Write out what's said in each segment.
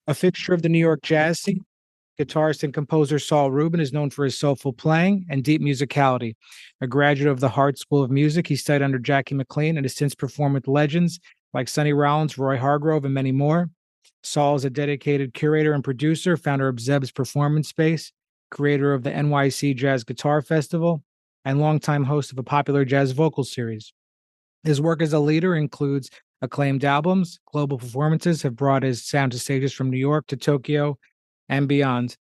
A fixture of the New York jazz scene, guitarist and composer Saul Rubin is known for his soulful playing and deep musicality. A graduate of the Hartt School of Music, he studied under Jackie McLean and has since performed with legends like Sonny Rollins, Roy Hargrove, and many more. Saul is a dedicated curator and producer, founder of Zeb's Performance Space, creator of the NYC Jazz Guitar Festival, and longtime host of a popular jazz vocal series. His work as a leader includes acclaimed albums. Global performances have brought his sound to stages from New York to Tokyo and beyond.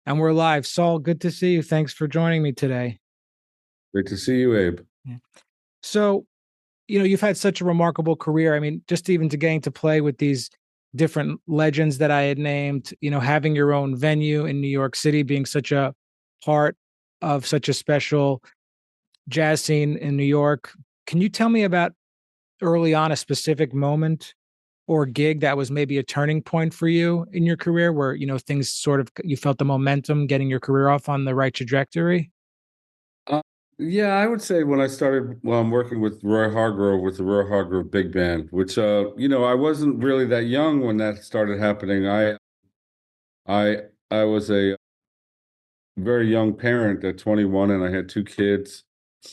And we're live. Saul, good to see you. Thanks for joining me today. Great to see you, Abe. Yeah. So, you've had such a remarkable career. I mean, just even to getting to play with these different legends that I had named, having your own venue in New York City, being such a part of such a special jazz scene in New York. Can you tell me about early on a specific moment or gig that was maybe a turning point for you in your career where, things sort of, you felt the momentum getting your career off on the right trajectory? Yeah, I would say when I started, I'm working with Roy Hargrove with the Roy Hargrove Big Band, which, I wasn't really that young when that started happening. I was a very young parent at 21, and I had two kids,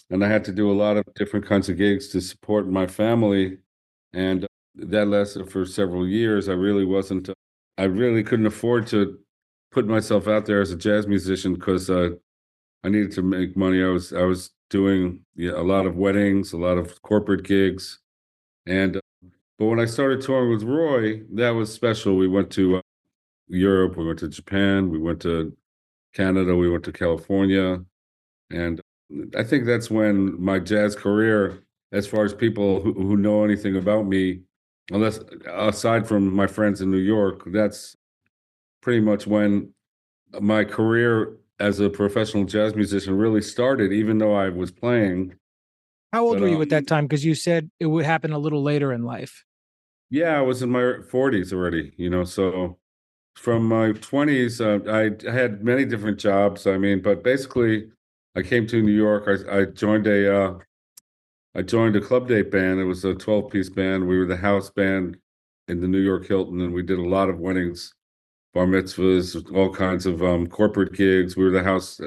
and I had to do a lot of different kinds of gigs to support my family, and that lasted for several years. I really couldn't afford to put myself out there as a jazz musician because I needed to make money. I was doing a lot of weddings, a lot of corporate gigs, and but when I started touring with Roy, that was special. We went to Europe, we went to Japan, we went to Canada, we went to California, and I think that's when my jazz career, as far as people who know anything about me, unless aside from my friends in New York, that's pretty much when my career as a professional jazz musician really started, even though I was playing. How old But were you at that time? Because you said it would happen a little later in life. yeah, I was in my 40s already, so from my 20s, I had many different jobs. I mean, but basically, I came to New York. I joined a club date band. It was a 12-piece band. We were the house band in the New York Hilton, and we did a lot of weddings, bar mitzvahs, all kinds of corporate gigs. We were the house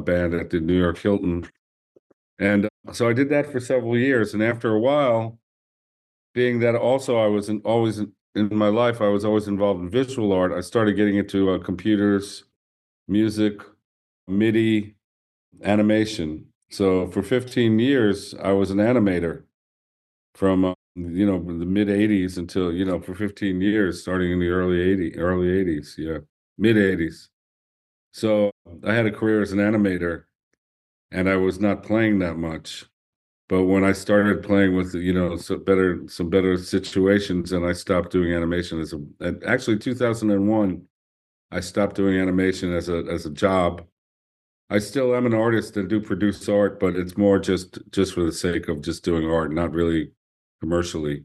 band at the New York Hilton, and so I did that for several years. And after a while, being that also I was always in my life, I was always involved in visual art. I started getting into computers, music, MIDI, animation. So for 15 years, I was an animator from the mid 80s until for 15 years, starting in the early 80s, yeah, mid 80s. So I had a career as an animator, and I was not playing that much. But when I started playing with some better situations, and I stopped doing animation and actually 2001, I stopped doing animation as a job. I still am an artist and do produce art, but it's more just for the sake of just doing art, not really commercially.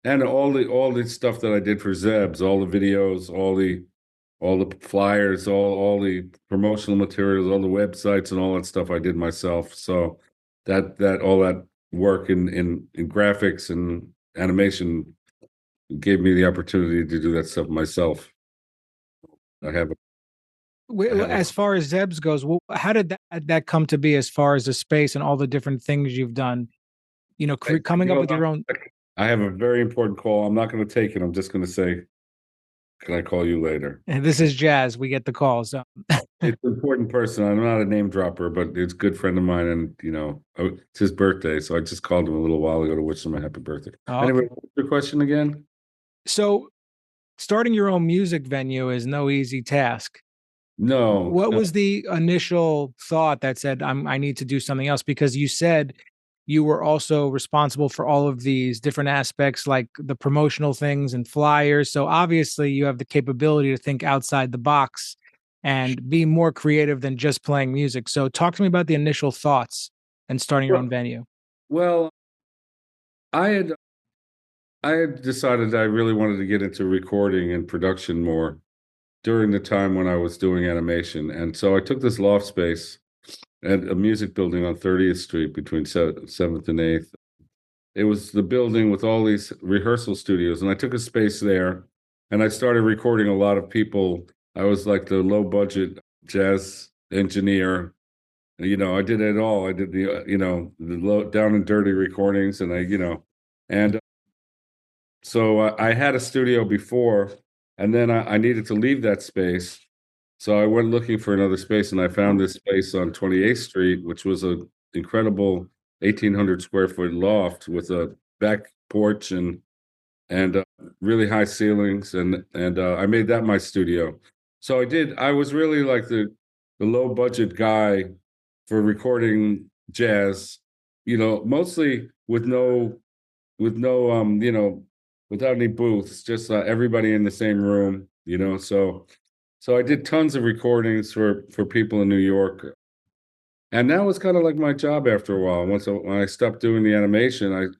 And all the stuff that I did for Zeb's, all the videos, all the flyers, all the promotional materials, all the websites, and all that stuff I did myself. So that all that work in graphics and animation gave me the opportunity to do that stuff myself. I have I have a As far as Zeb's goes, how did that come to be as far as the space and all the different things you've done? Coming up with your own. I have a very important call. I'm not going to take it. I'm just going to say, can I call you later? And this is jazz. We get the calls. It's an important person. I'm not a name dropper, but it's a good friend of mine, and it's his birthday, so I just called him a little while ago to wish him a happy birthday. Oh, Anyway, okay. what's your question again? So starting your own music venue is no easy task. No, What no. was the initial thought that said, I need to do something else? Because you said you were also responsible for all of these different aspects, like the promotional things and flyers. So obviously, you have the capability to think outside the box and be more creative than just playing music. So talk to me about the initial thoughts and starting your own Well, venue. well, I had I had decided I really wanted to get into recording and production more during the time when I was doing animation, and so I took this loft space at a music building on 30th Street between 7th and 8th. It was the building with all these rehearsal studios, and I took a space there, and I started recording a lot of people. I was like the low budget jazz engineer. I did it all. I did the low down and dirty recordings, and and so I had a studio before, and then I needed to leave that space. So I went looking for another space, and I found this space on 28th Street, which was a incredible 1,800 square foot loft with a back porch and really high ceilings, and I made that my studio. So I did. I was really like the low budget guy for recording jazz, mostly with no without any booths, just everybody in the same room, so I did tons of recordings for people in New York, and that was kind of like my job after a while. When I stopped doing the animation,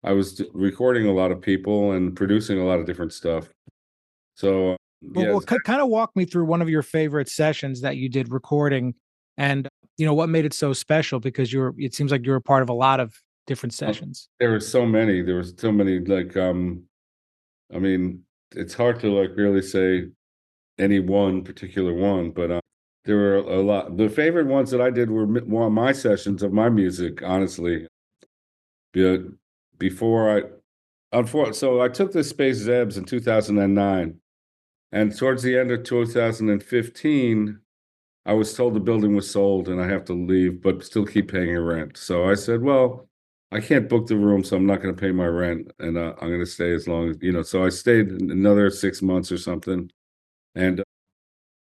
I was recording a lot of people and producing a lot of different stuff. So Well, kind of walk me through one of your favorite sessions that you did recording, and what made it so special, because it seems like you were part of a lot of different sessions. there were so many. There was so many. Like, I mean, it's hard to like really say any one particular one, but there were a lot. The favorite ones that I did were one of my sessions of my music, honestly. Be- Before so I took this space Zebs in 2009, and towards the end of 2015, I was told the building was sold and I have to leave, but still keep paying rent. So I said, well, I can't book the room, so I'm not going to pay my rent, and I'm going to stay as long as. So I stayed another 6 months or something, and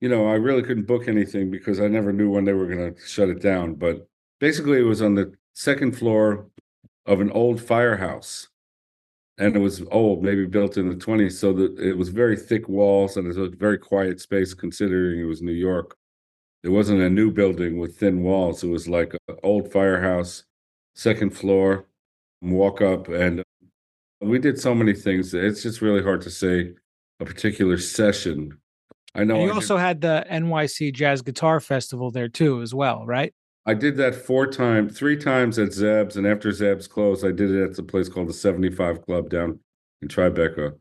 I really couldn't book anything because I never knew when they were going to shut it down. But basically, it was on the second floor of an old firehouse, and it was old, maybe built in the 20s. So that it was very thick walls, and it was a very quiet space considering it was New York. It wasn't a new building with thin walls. It was like an old firehouse, second floor, walk up, and we did so many things. It's just really hard to say a particular session. I And know you also had the NYC Jazz Guitar Festival there too, as well, right? I did that 3 times at Zeb's, and after Zeb's closed, I did it at a place called the 75 Club down in Tribeca.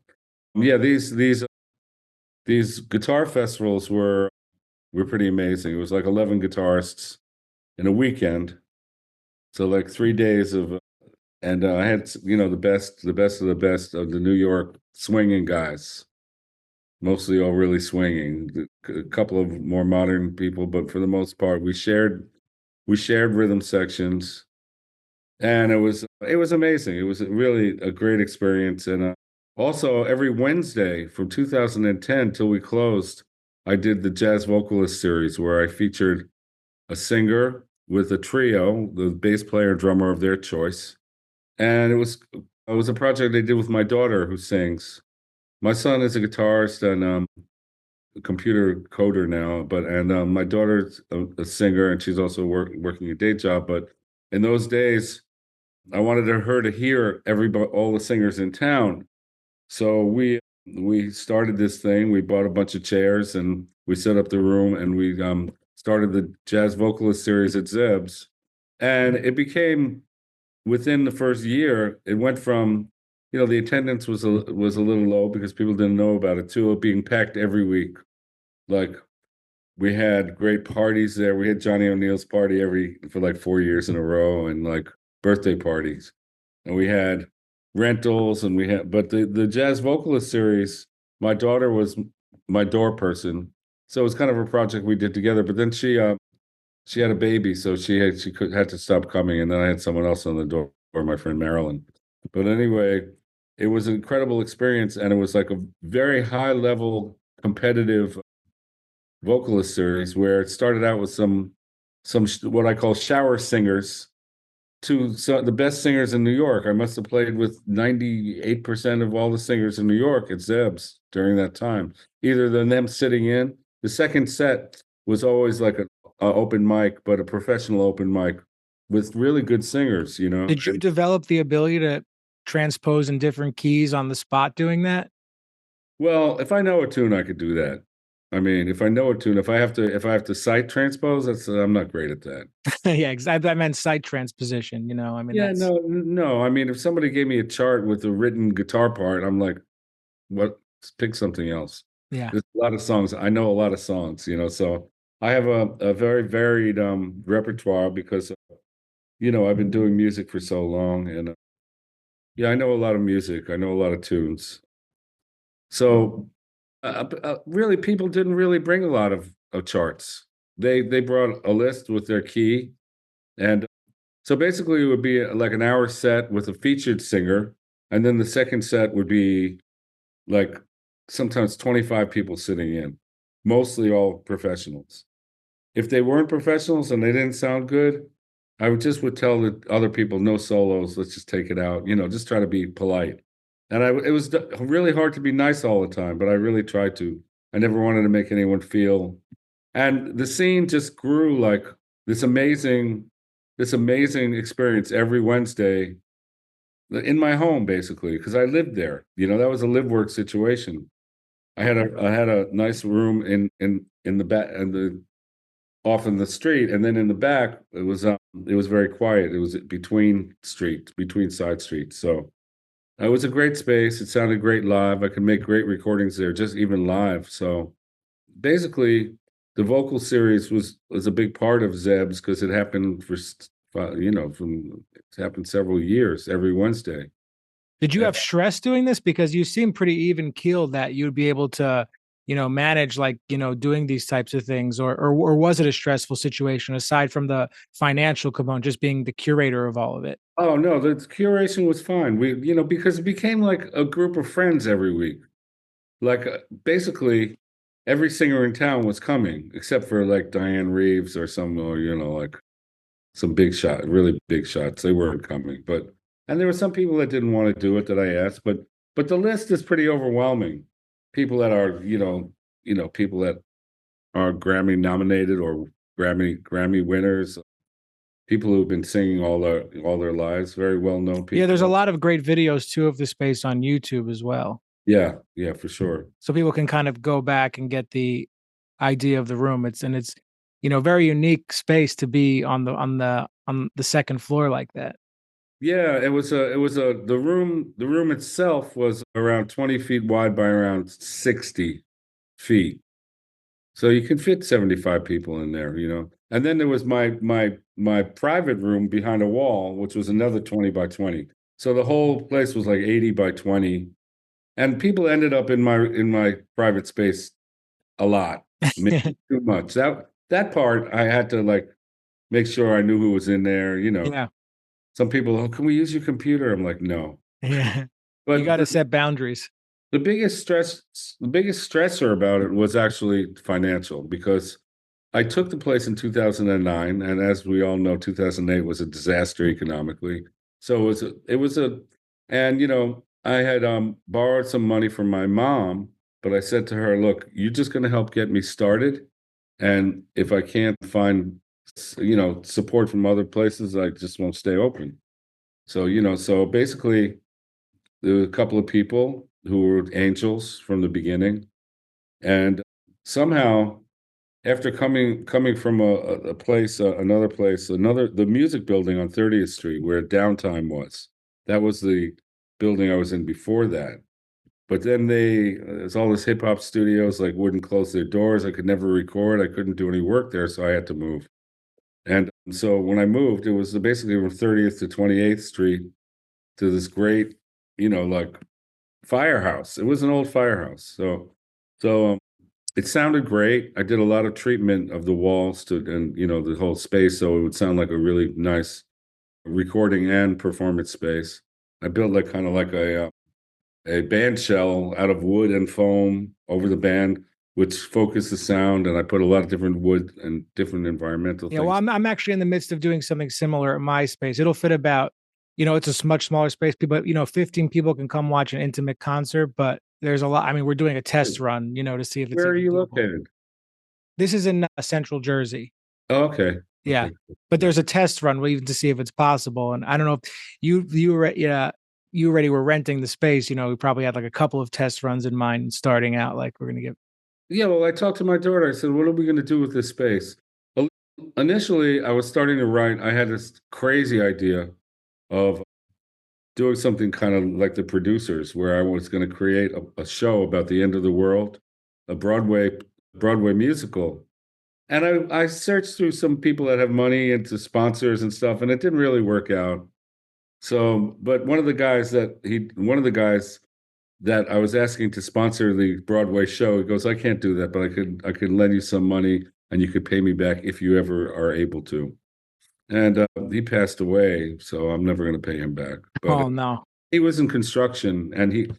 Yeah, these guitar festivals were pretty amazing. It was like 11 guitarists in a weekend, so like 3 days of, and I had the best of the best of the New York swinging guys, mostly all really swinging. A couple of more modern people, but for the most part, we shared rhythm sections, and it was amazing. It was really a great experience, and also every Wednesday from 2010 till we closed, I did the jazz vocalist series where I featured a singer with a trio, the bass player and drummer of their choice, and it was a project I did with my daughter who sings. My son is a guitarist and a computer coder now, and my daughter's a singer, and she's also working a day job. But in those days, I wanted her to hear all the singers in town. So we started this thing. We bought a bunch of chairs and we set up the room, and we started the jazz vocalist series at Zeb's, and it became, within the first year, it went from, the attendance was a little low because people didn't know about it, to it being packed every week. Like, we had great parties there. We had Johnny O'Neill's party for like 4 years in a row, and like birthday parties. And we had rentals, and but the jazz vocalist series, my daughter was my door person. So it was kind of a project we did together, but then she had a baby, so had to stop coming. And then I had someone else on the door, my friend Marilyn. But anyway, it was an incredible experience, and it was like a very high level competitive vocalist series where it started out with some what I call shower singers, the best singers in New York. I must have played with 98% of all the singers in New York at Zeb's during that time. Either than them sitting in. The second set was always like a open mic, but a professional open mic with really good singers. Did you develop the ability to transpose in different keys on the spot doing that? Well, if I know a tune, I could do that. I mean, if I know a tune, if I have to sight transpose, I'm not great at that. Yeah, exactly. I meant sight transposition. I mean, Yeah, that's no. I mean, if somebody gave me a chart with a written guitar part, I'm like, what? pick something else. Yeah. There's a lot of songs. I know a lot of songs, so I have a very varied repertoire because I've been doing music for so long, and yeah, I know a lot of music. I know a lot of tunes. So really, people didn't really bring a lot of charts. They brought a list with their key, and so basically it would be like an hour set with a featured singer, and then the second set would be like sometimes 25 people sitting in, mostly all professionals. If they weren't professionals and they didn't sound good, I would tell the other people, no solos, let's just take it out, just try to be polite. And it was really hard to be nice all the time, but I really tried to. I never wanted to make anyone feel. And the scene just grew like this amazing, this amazing experience every Wednesday in my home, basically, because I lived there. That was a live work situation. I had a nice room in the back and the off in the street, and then in the back it was very quiet. It was between side streets. So it was a great space. It sounded great live. I could make great recordings there, just even live. So basically, the vocal series was a big part of Zeb's because it happened it happened several years every Wednesday. Did you Yeah. have stress doing this? Because you seem pretty even keeled that you'd be able to, manage like, doing these types of things, or was it a stressful situation aside from the financial component, just being the curator of all of it? Oh no, the curation was fine. Because it became like a group of friends every week. Like basically every singer in town was coming, except for like Diane Reeves or like some big shot, really big shots. They weren't coming, and there were some people that didn't want to do it that I asked, but the list is pretty overwhelming. People that are, people that are Grammy nominated or Grammy winners, people who've been singing all their lives, very well known Yeah, there's a people. lot of great videos too of the space on YouTube as well. Yeah, yeah, for sure. So people can kind of go back and get the idea of the room. It's very unique space to be on the second floor like that. Yeah, it was the room itself was around 20 feet wide by around 60 feet. So you can fit 75 people in there. And then there was my private room behind a wall, which was another 20 by 20. So the whole place was like 80 by 20. And people ended up in my private space a lot, maybe too much. That part I had to like make sure I knew who was in there. Yeah. Some people, oh, can we use your computer? I'm like, no. Yeah. You But got to set boundaries. the biggest stressor about it was actually financial because I took the place in 2009, and as we all know, 2008 was a disaster economically. So and I had borrowed some money from my mom, but I said to her, "Look, you're just going to help get me started, and if I can't find, support from other places, I just won't stay open." So basically, there were a couple of people who were angels from the beginning, and somehow after coming from a place, another place, the music building on 30th Street where Downtime was. That was the building I was in before that. But then there's all this hip hop studios like wouldn't close their doors. I could never record. I couldn't do any work there, so I had to move. And so when I moved, it was basically from 30th to 28th Street to this great, like firehouse. It was an old firehouse. So it sounded great. I did a lot of treatment of the walls and the whole space, so it would sound like a really nice recording and performance space. I built like kind of like a band shell out of wood and foam over the band, which focused the sound, and I put a lot of different wood and different environmental Yeah, well, things. I'm actually in the midst of doing something similar at my space. It'll fit about, it's a much smaller space. People, 15 people can come watch an intimate concert, but there's a lot. I mean, we're doing a test run, to see if it's Where are even you doable. located? This is in Central Jersey. Oh, okay. Yeah, Okay. but there's a test run even to see if it's possible. And I don't know if yeah, you already were renting the space. We probably had like a couple of test runs in mind starting out. Like we're gonna get. Yeah, well, I talked to my daughter. I said, "What are we going to do with this space?" Well, initially, I was starting to write. I had this crazy idea of doing something kind of like the producers, where I was going to create a show about the end of the world, a Broadway musical. And I searched through some people that have money into sponsors and stuff, and it didn't really work out. So, but one of the guys that I was asking to sponsor the Broadway show, he goes, I can't do that, but I could lend you some money and you could pay me back if you ever are able to. And he passed away, so I'm never going to pay him back. But Oh no. he was in construction, and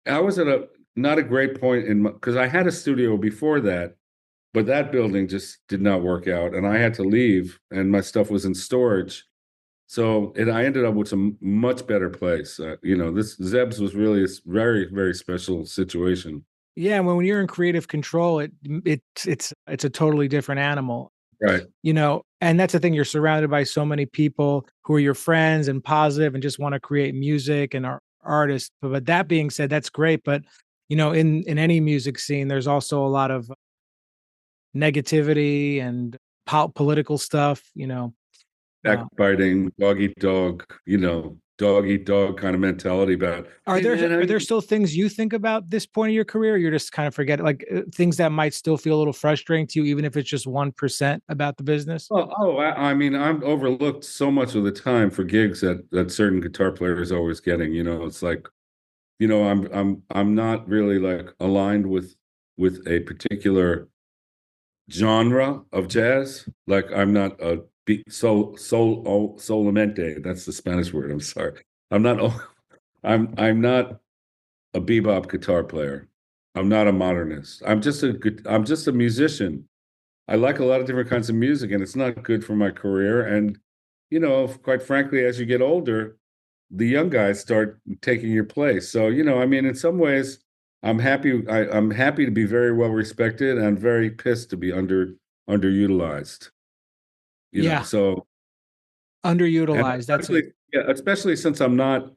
I was at a not a great point in because I had a studio before that, but that building just did not work out, and I had to leave, and my stuff was in storage. So I ended up with a much better place. This Zeb's was really a very, very special situation. Yeah, and when you're in creative control, it's a totally different animal. Right. And that's the thing, you're surrounded by so many people who are your friends and positive and just want to create music and are artists. But that being said, that's great. But in any music scene, there's also a lot of negativity and political stuff. Uh, Backbiting, dog eat dog kind of mentality about, are hey there man, how are there you. still things you think about this point of your career? You're just kind of forget, like, things that might still feel a little frustrating to you, even if it's just 1% about the business. I mean, I'm overlooked so much of the time for gigs that certain guitar players always getting. It's like, I'm not really like aligned with a particular genre of jazz. Like I'm not a solamente. That's the Spanish word. I'm sorry. I'm not. I'm not a bebop guitar player. I'm not a modernist. I'm just a musician. I like a lot of different kinds of music, and it's not good for my career. And quite frankly, as you get older, the young guys start taking your place. So, I mean, in some ways, I'm happy. I'm happy to be very well respected and very pissed to be underutilized. Yeah, So and underutilized. That's it. especially since I'm not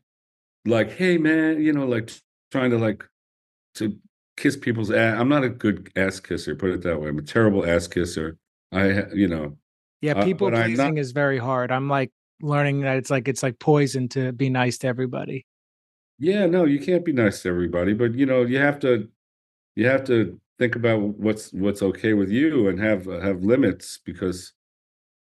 like, hey man, like trying to like to kiss people's ass. I'm not a good ass kisser, put it that way. I'm a terrible ass kisser. Yeah, people But I'm not. pleasing is very hard. I'm like learning that it's like poison to be nice to everybody. Yeah, no, you can't be nice to everybody, but you have to think about what's okay with you and have limits because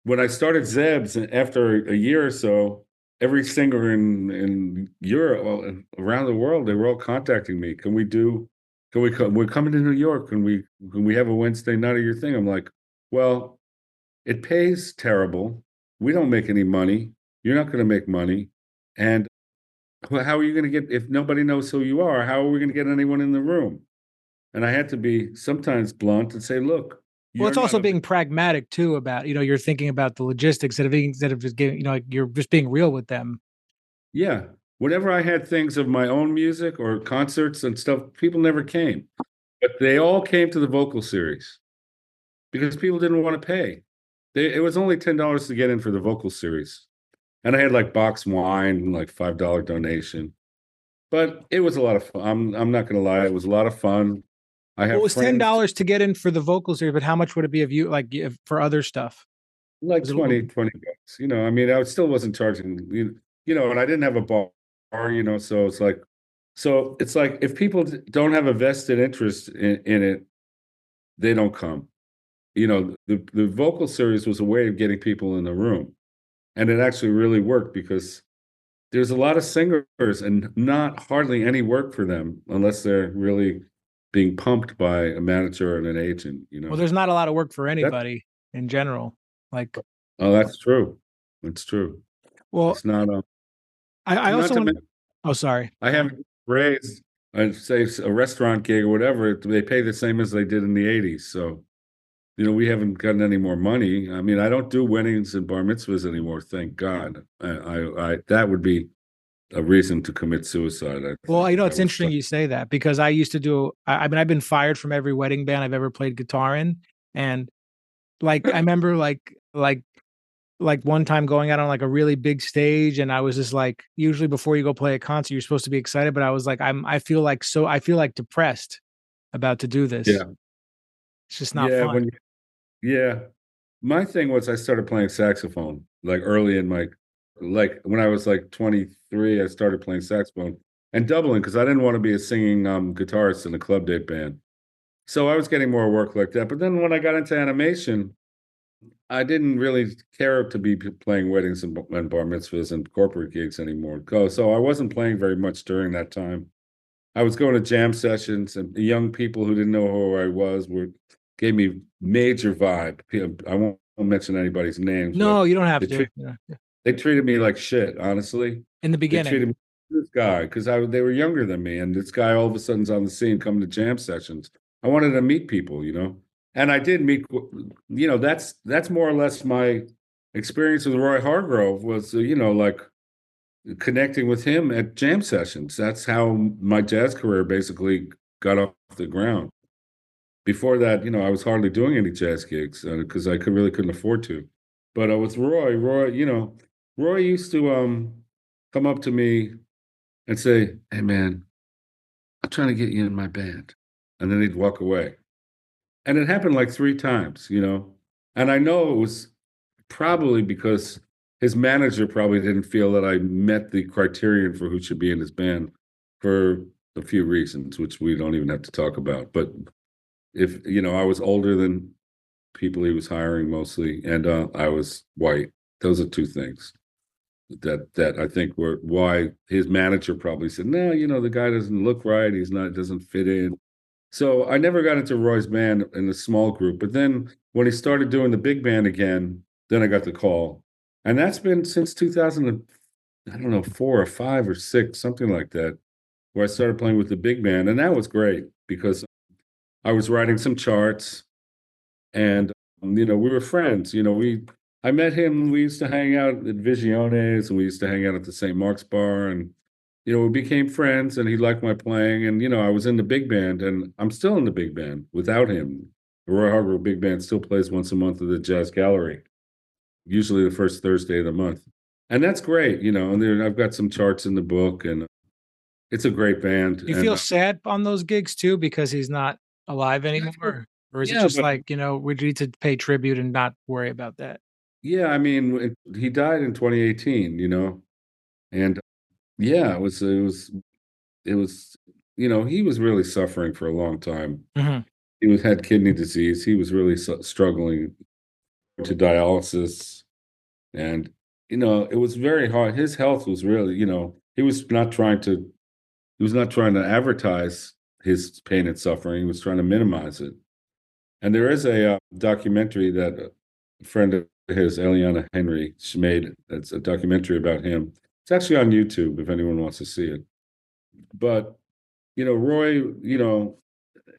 when I started Zeb's after a year or so, every singer in Europe, well, around the world, they were all contacting me. Can we come? We're coming to New York. Can we have a Wednesday night of your thing? I'm like, well, it pays terrible. We don't make any money. You're not going to make money. And how are you going to get, if nobody knows who you are, how are we going to get anyone in the room? And I had to be sometimes blunt and say, look, Well, you're it's not also a, being pragmatic too about, you're thinking about the logistics instead of just giving, like, you're just being real with them. yeah. Whenever I had things of my own music or concerts and stuff, people never came, but they all came to the vocal series because people didn't want to pay. It was only $10 to get in for the vocal series. And I had like box wine and like $5 donation. But it was a lot of fun. I'm not gonna lie, it was a lot of fun. I Well, it have was ten friends dollars to get in for the vocals here, but how much would it be if you like for other stuff? like Was it a little? 20 bucks. I mean, I still wasn't charging, and I didn't have a bar, so it's like if people don't have a vested interest in it, they don't come. The vocal series was a way of getting people in the room. And it actually really worked because there's a lot of singers and not hardly any work for them unless they're really being pumped by a manager and an agent. Well, there's not a lot of work for That anybody in general. Like, oh, that's true. That's true. well, It's not I not also to want. mention Oh, sorry. I haven't raised say a restaurant gig or whatever, they pay the same as they did in the 80s. So, we haven't gotten any more money. I mean, I don't do weddings and bar mitzvahs anymore, thank God. I that would be a reason to commit suicide, I Well, think, if I it's was interesting stuck. you say that because I used to do. I mean, I've been fired from every wedding band I've ever played guitar in, and like I remember like one time going out on like a really big stage, and I was just like, usually before you go play a concert, you're supposed to be excited, but I was like, I feel like depressed about to do this. Yeah. It's just not Yeah, fun. yeah. My thing was I started playing saxophone like early in my like when I was like 23, I started playing saxophone and doubling because I didn't want to be a singing guitarist in a club date band. So I was getting more work like that. But then when I got into animation, I didn't really care to be playing weddings and bar mitzvahs and corporate gigs anymore. So I wasn't playing very much during that time. I was going to jam sessions, and the young people who didn't know who I was were gave me major vibe. I won't mention anybody's names, but No, you don't have they to. treat, they treated me like shit. Honestly, In the they beginning. treated me this guy because they were younger than me, and this guy all of a sudden's on the scene coming to jam sessions. I wanted to meet people, and I did meet. That's more or less my experience with Roy Hargrove was, like connecting with him at jam sessions. That's how my jazz career basically got off the ground. Before that, I was hardly doing any jazz gigs because I really couldn't afford to. But with Roy used to come up to me and say, "Hey man, I'm trying to get you in my band," and then he'd walk away. And it happened like 3 times. And I know it was probably because his manager probably didn't feel that I met the criterion for who should be in his band for a few reasons, which we don't even have to talk about. But if, I was older than people he was hiring mostly, and I was white. Those are two things that I think were why his manager probably said, no, the guy doesn't look right. He's not, doesn't fit in. So I never got into Roy's band in the small group. But then when he started doing the big band again, then I got the call. And that's been since 2000, I don't know, 4 or 5 or 6, something like that, where I started playing with the big band. And that was great because I was writing some charts and, we were friends. I met him. We used to hang out at Visiones and we used to hang out at the St. Mark's Bar. And we became friends and he liked my playing. And, I was in the big band and I'm still in the big band without him. The Roy Hargrove Big Band still plays once a month at the Jazz Gallery, usually the first Thursday of the month. And that's great, and I've got some charts in the book and it's a great band. You feel sad on those gigs too because he's not alive anymore? Or is it Yeah, just but like, we need to pay tribute and not worry about that? yeah, I mean, he died in 2018, and yeah, it was, he was really suffering for a long time. Mhm. Had kidney disease. He was really struggling to dialysis. And, it was very hard. His health was really, he was not trying to advertise his pain and suffering. He was trying to minimize it. And there is a documentary that a friend of his, Eliana Henry, she made. It's a documentary about him. It's actually on YouTube if anyone wants to see it. But, Roy,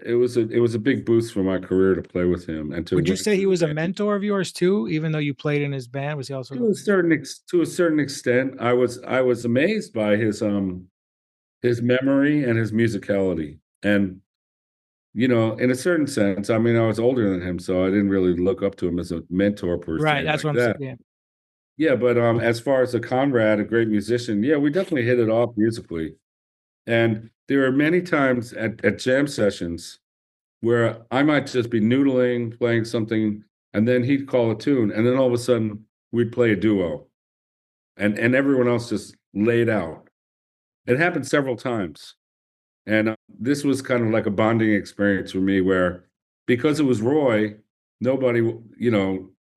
it was a big boost for my career to play with him and to Would you write say for he the was a band. mentor of yours too, even though you played in his band? Was he also To a certain extent, I was amazed by his memory and his musicality. And in a certain sense, I mean, I was older than him, so I didn't really look up to him as a mentor per right? se That's like what I'm saying. that. Yeah. Yeah, but as far as a comrade, a great musician, yeah, we definitely hit it off musically. And there are many times at jam sessions where I might just be noodling, playing something, and then he'd call a tune, and then all of a sudden we'd play a duo, and everyone else just laid out. It happened several times. And this was kind of like a bonding experience for me where because it was Roy, nobody,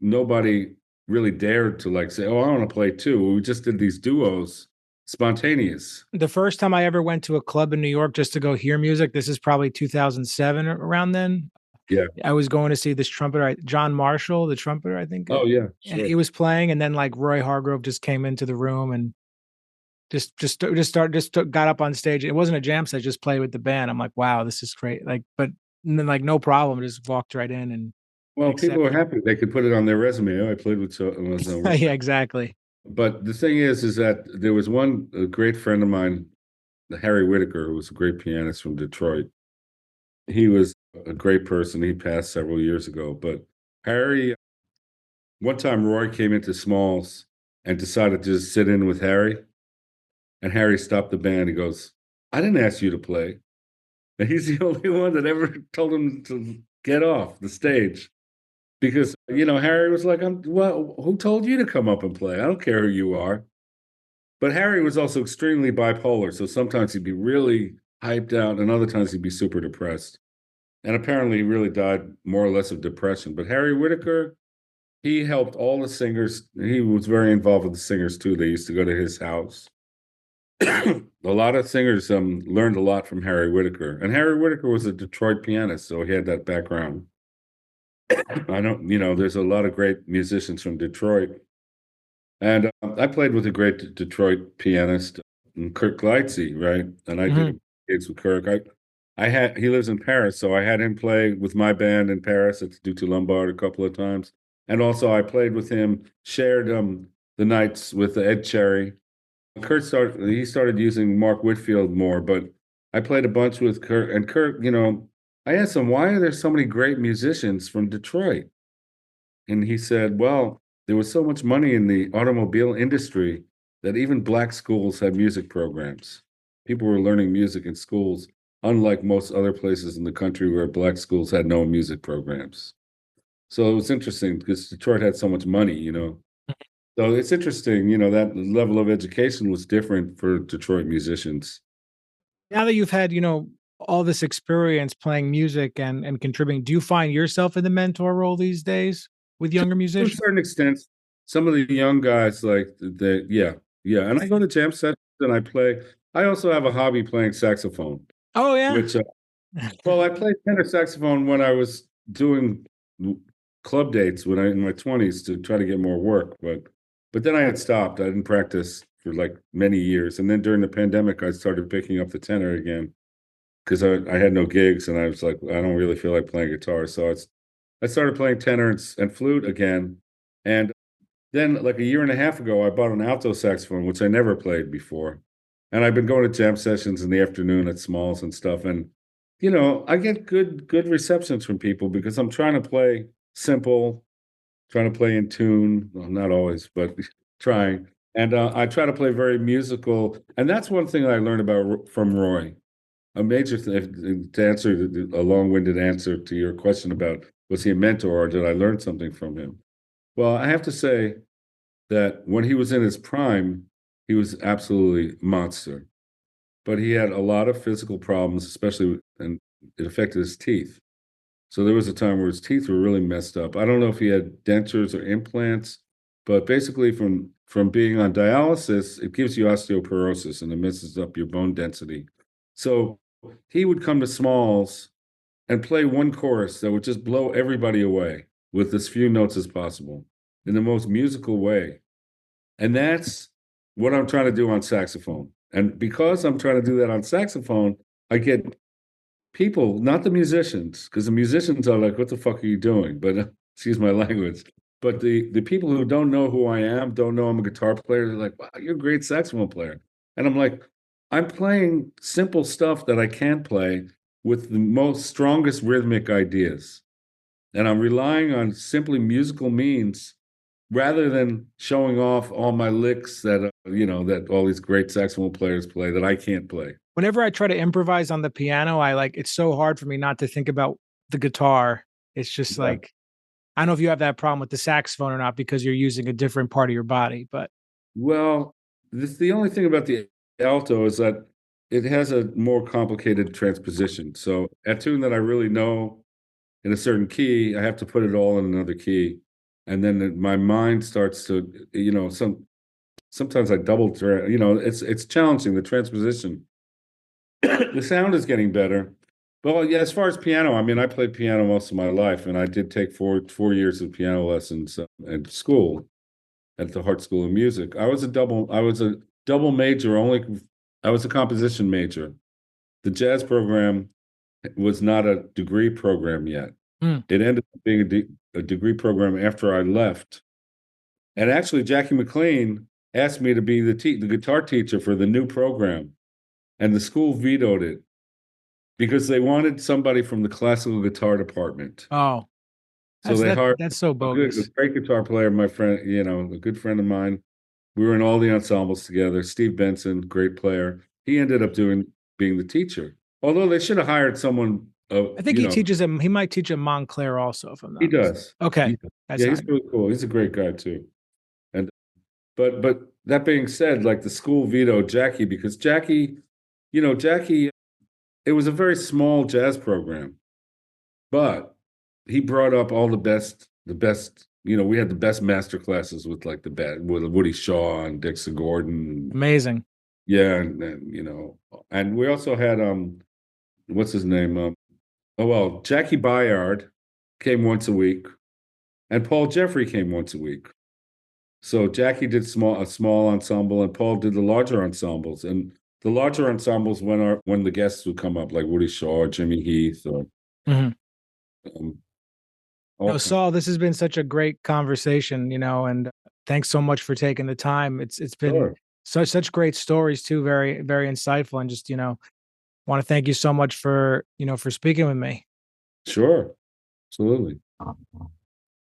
nobody really dared to like say, "Oh, I want to play too." We just did these duos, spontaneous. The first time I ever went to a club in New York just to go hear music, this is probably 2007 around then. Yeah. I was going to see this trumpeter, John Marshall, the trumpeter, I think, Oh, yeah, and sure. he was playing, and then like Roy Hargrove just came into the room and got up on stage. It wasn't a jam set, just played with the band. I'm like, wow, this is great. Like, but and then like no problem, just walked right in and Well, people were accepted. happy. They could put it on their resume. Oh, I played with Yeah, exactly. But the thing is that there was one a great friend of mine, Harry Whitaker, who was a great pianist from Detroit. He was a great person. He passed several years ago. But Harry, one time Roy came into Smalls and decided to just sit in with Harry. And Harry stopped the band. He goes, I didn't ask you to play. And he's the only one that ever told him to get off the stage. Because, Harry was like, well, who told you to come up and play? I don't care who you are. But Harry was also extremely bipolar. So sometimes he'd be really hyped out, and other times he'd be super depressed. And apparently, he really died more or less of depression. But Harry Whitaker, he helped all the singers. He was very involved with the singers too. They used to go to his house. A lot of singers learned a lot from Harry Whitaker. And Harry Whitaker was a Detroit pianist, so he had that background. I don't, there's a lot of great musicians from Detroit. And I played with a great Detroit pianist, Kirk Gleitze, right? And I did gigs with Kirk. He lives in Paris, so I had him play with my band in Paris at the Dutu Lombard a couple of times. And also I played with him, shared the nights with Ed Cherry. He started using Mark Whitfield more, but I played a bunch with Kirk. And Kirk, I asked him, why are there so many great musicians from Detroit? And he said, well, there was so much money in the automobile industry that even black schools had music programs. People were learning music in schools, unlike most other places in the country where black schools had no music programs. So it was interesting because Detroit had so much money. So it's interesting, that level of education was different for Detroit musicians. Now that you've had, all this experience playing music and contributing, do you find yourself in the mentor role these days with younger To a musicians? certain extent, some of the young guys yeah. And I go to jam sessions and I play. I also have a hobby playing saxophone, Oh yeah. which well, I played tenor saxophone when I was doing club dates when I in my 20s to try to get more work, but then I had stopped. I didn't practice for like many years, and then during the pandemic, I started picking up the tenor again because I had no gigs, and I was like, I don't really feel like playing guitar, so I started playing tenor and flute again, and then like a year and a half ago, I bought an alto saxophone, which I never played before, and I've been going to jam sessions in the afternoon at Smalls and stuff, and I get good receptions from people because I'm trying to play simple, trying to play in tune. Well, not always, but trying. And I try to play very musical, and that's one thing I learned about from Roy. A major thing to answer a long-winded answer to your question about was he a mentor or did I learn something from him? Well, I have to say that when he was in his prime, he was absolutely monster. But he had a lot of physical problems, especially, and it affected his teeth. So there was a time where his teeth were really messed up. I don't know if he had dentures or implants, but basically from being on dialysis, it gives you osteoporosis and it messes up your bone density. So he would come to Smalls and play one chorus that would just blow everybody away with as few notes as possible in the most musical way. And that's what I'm trying to do on saxophone. And because I'm trying to do that on saxophone, I get people, not the musicians, because the musicians are like, what the fuck are you doing? But excuse my language. But the people who don't know who I am, don't know I'm a guitar player, they're like, wow, you're a great saxophone player. And I'm like, I'm playing simple stuff that I can play with the most strongest rhythmic ideas. And I'm relying on simply musical means rather than showing off all my licks that all these great saxophone players play that I can't play. Whenever I try to improvise on the piano, it's so hard for me not to think about the guitar. It's just Yeah. like, I don't know if you have that problem with the saxophone or not because you're using a different part of your body, but Well, the only thing about the alto is that it has a more complicated transposition. So a tune that I really know in a certain key, I have to put it all in another key, and then my mind starts to, sometimes I it's challenging the transposition. The sound is getting better. Well, yeah, as far as piano, I mean, I played piano most of my life, and I did take four years of piano lessons at school at the Hartt School of Music. I was a double major, only I was a composition major. The jazz program was not a degree program yet. mm, It ended up being a degree program after I left. And actually, Jackie McLean asked me to be the guitar teacher for the new program, and the school vetoed it because they wanted somebody from the classical guitar department. oh, So they hired that's so a bogus. great guitar player, my friend, a good friend of mine. We were in all the ensembles together. Steve Benson, great player. He ended up being the teacher. Although they should have hired someone, I think he might teach at Montclair also, if I'm he not mistaken. does. Okay. That's Yeah, not he's really cool. He's a great guy too. And but that being said, like the school vetoed Jackie because Jackie, Jackie, it was a very small jazz program, but he brought up all the best. We had the best master classes with like with Woody Shaw and Dixon Gordon. Amazing. Yeah, and we also had what's his name? Oh well, Jackie Byard came once a week, and Paul Jeffrey came once a week. So Jackie did a small ensemble, and Paul did the larger ensembles. And the larger ensembles when the guests would come up, like Woody Shaw, Jimmy Heath, or Mhm. um, No, all kinds. Saul, this has been such a great conversation, and thanks so much for taking the time. It's been Sure, such great stories too, very very insightful, and just want to thank you so much for for speaking with me. sure, absolutely.